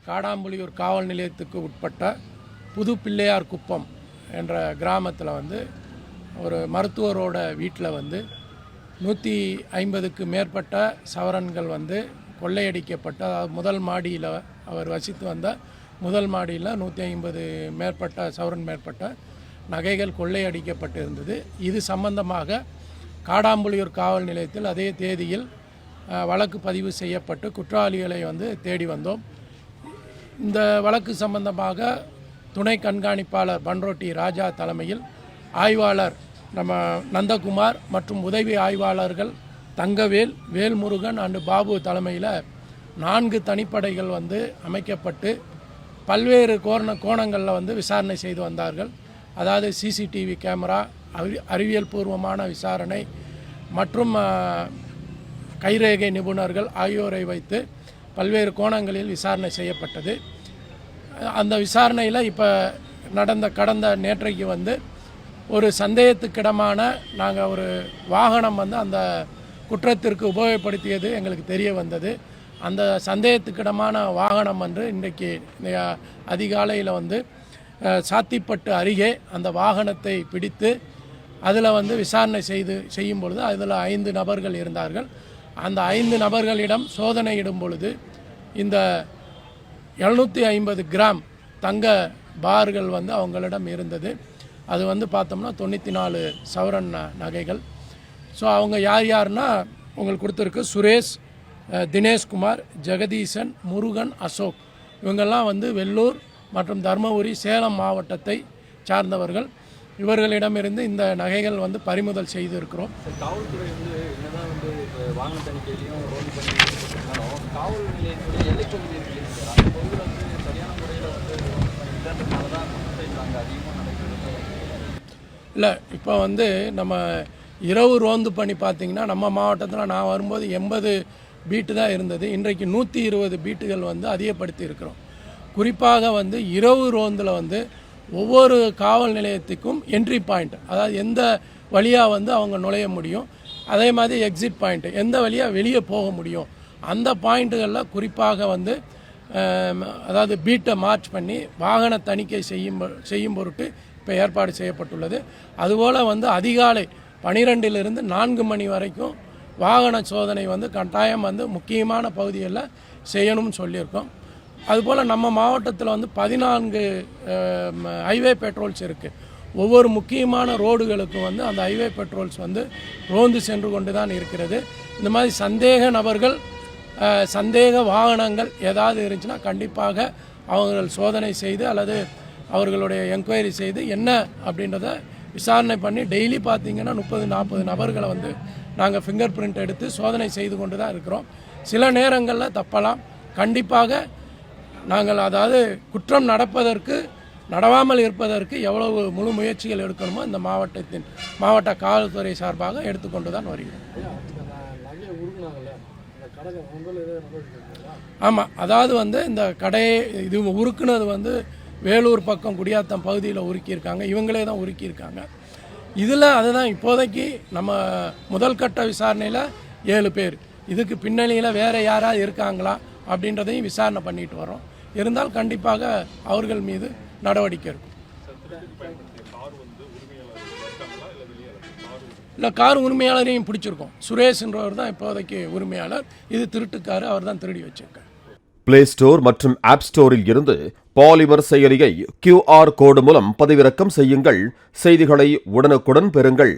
காடாம்புலியூர் காவல் நிலையத்துக்கு உட்பட்ட புது பிள்ளையார் குப்பம் என்ற கிராமத்தில் வந்து ஒரு மருத்துவரோட வீட்டில் வந்து 150க்கு மேற்பட்ட சவரன்கள் வந்து கொள்ளையடிக்கப்பட்ட, அதாவது முதல் மாடியில் அவர் வசித்து வந்த முதல் மாடியில் 150 மேற்பட்ட சவரன் மேற்பட்ட நகைகள் கொள்ளையடிக்கப்பட்டு இருந்தது. இது சம்பந்தமாக காடாம்புலியூர் காவல் நிலையத்தில் அதே தேதியில் வழக்கு பதிவு செய்யப்பட்டு குற்றவாளிகளை வந்து தேடி வந்தோம். இந்த வழக்கு சம்பந்தமாக துணை கண்காணிப்பாளர் பன்ரோட்டி ராஜா தலைமையில் ஆய்வாளர் நம்ம நந்தகுமார் மற்றும் உதவி ஆய்வாளர்கள் தங்கவேல், வேல்முருகன் அண்டு பாபு தலைமையில் 4 தனிப்படைகள் வந்து அமைக்கப்பட்டு பல்வேறு கோணங்களில் வந்து விசாரணை செய்து வந்தார்கள். அதாவது சிசிடிவி கேமரா, அறிவியல் பூர்வமான விசாரணை மற்றும் கைரேகை நிபுணர்கள் ஆகியோரை வைத்து பல்வேறு கோணங்களில் விசாரணை செய்யப்பட்டது. அந்த விசாரணையில் இப்போ கடந்த நேற்றைக்கு வந்து ஒரு சந்தேகத்துக்கிடமான நாங்கள் ஒரு வாகனம் வந்து அந்த குற்றத்திற்கு உபயோகப்படுத்தியது எங்களுக்கு தெரிய வந்தது. அந்த சந்தேகத்துக்கிடமான வாகனம் வந்து இன்றைக்கு அதிகாலையில் வந்து சாத்திப்பட்டு அருகே அந்த வாகனத்தை பிடித்து அதில் வந்து விசாரணை செய்யும் பொழுது அதில் 5 நபர்கள் இருந்தார்கள். அந்த 5 நபர்களிடம் சோதனையிடும் பொழுது இந்த 750 கிராம் தங்க பார்கள் வந்து அவங்களிடம் இருந்தது. அது வந்து பார்த்தோம்னா 94 சவரன் நகைகள். ஸோ அவங்க யார்னா உங்களுக்கு கொடுத்துருக்கு சுரேஷ், தினேஷ்குமார், ஜெகதீசன், முருகன், அசோக். இவங்கெல்லாம் வந்து வெள்ளூர் மற்றும் தருமபுரி, சேலம் மாவட்டத்தை சார்ந்தவர்கள். இவர்களிடமிருந்து இந்த நகைகள் வந்து பறிமுதல் செய்து இருக்கிறோம். காவல்துறை வந்து என்னதான் வந்து வாகன தணிக்கையிலையும் ரோடு பண்ணியிருந்தாலும் காவல் நிலையத்துடைய எல்லைப்பகுதி இருக்கு, அந்த பகுதியில் வந்து சரியான முறையில் வந்து இல்லாததுனால தான் குற்றங்கள் அதிகமாக நடக்கிறது. இல்லை, இப்போ வந்து நம்ம இரவு ரோந்து பண்ணி பார்த்திங்கன்னா நம்ம மாவட்டத்தில் நான் வரும்போது 80 பீட்டு தான் இருந்தது. இன்றைக்கு 120 பீட்டுகள் வந்து அதிகப்படுத்தி இருக்கிறோம். குறிப்பாக வந்து இரவு ரோந்தில் வந்து ஒவ்வொரு காவல் நிலையத்துக்கும் என்ட்ரி பாயிண்ட், அதாவது எந்த வழியாக வந்து அவங்க நுழைய முடியும், அதே மாதிரி எக்ஸிட் பாயிண்ட் எந்த வழியாக வெளியே போக முடியும், அந்த பாயிண்ட்டுகளில் குறிப்பாக வந்து அதாவது பீட்டை மார்ச் பண்ணி வாகன தணிக்கை செய்யும் பொருட்டு இப்போ ஏற்பாடு செய்யப்பட்டுள்ளது. அதுபோல் வந்து அதிகாலை 12லிருந்து 4 மணி வரைக்கும் வாகன சோதனை வந்து கட்டாயம் வந்து முக்கியமான பகுதிகளில் செய்யணும்னு சொல்லியிருக்கோம். அதுபோல் நம்ம மாவட்டத்தில் வந்து 14 ஹைவே பெட்ரோல்ஸ் இருக்குது. ஒவ்வொரு முக்கியமான ரோடுகளுக்கும் வந்து அந்த ஹைவே பெட்ரோல்ஸ் வந்து ரோந்து சென்று கொண்டு தான் இருக்கிறது. இந்த மாதிரி சந்தேக நபர்கள், சந்தேக வாகனங்கள் ஏதாவது இருந்துச்சுன்னா கண்டிப்பாக அவர்கள் சோதனை செய்து அல்லது அவர்களுடைய என்கொயரி செய்து என்ன அப்படின்றத விசாரணை பண்ணி டெய்லி பார்த்திங்கன்னா 30-40 நபர்களை வந்து நாங்கள் ஃபிங்கர் பிரிண்ட் எடுத்து சோதனை செய்து கொண்டு தான் இருக்கிறோம். சில நேரங்களில் தப்பலாம். கண்டிப்பாக நாங்கள் அதாவது குற்றம் நடவாமல் இருப்பதற்கு எவ்வளவு முழு முயற்சிகள் எடுக்கணுமோ இந்த மாவட்ட காவல்துறை சார்பாக எடுத்துக்கொண்டு தான் வருகிறோம். ஆமாம், அதாவது வந்து இந்த கடையை இது உருக்குனது வந்து வேலூர் பக்கம் குடியாத்தம் பகுதியில் உருக்கியிருக்காங்க. இவங்களே தான் உருக்கியிருக்காங்க. இதில் அதுதான் இப்போதைக்கு நம்ம முதல் கட்ட விசாரணையில் 7 பேர். இதுக்கு பின்னணியில் வேறு யாராவது இருக்காங்களா அப்படின்றதையும் விசாரணை பண்ணிட்டு வரோம். இருந்தால் கண்டிப்பாக அவர்கள் மீது நடவடிக்கை இருக்கும். இல்லை, கார் உரிமையாளரையும் பிடிச்சிருக்கோம். சுரேஷ்ன்றவர் தான் இப்போதைக்கு உரிமையாளர். இது திருட்டுக்காரு, அவர் தான் திருடி வச்சிருக்கார். பிளே ஸ்டோர் மற்றும் ஆப் ஸ்டோரில் இருந்து பாலிமர் செயலியை QR கோடு மூலம் பதிவிறக்கம் செய்யுங்கள். செய்திகளை உடனுக்குடன் பெறுங்கள்.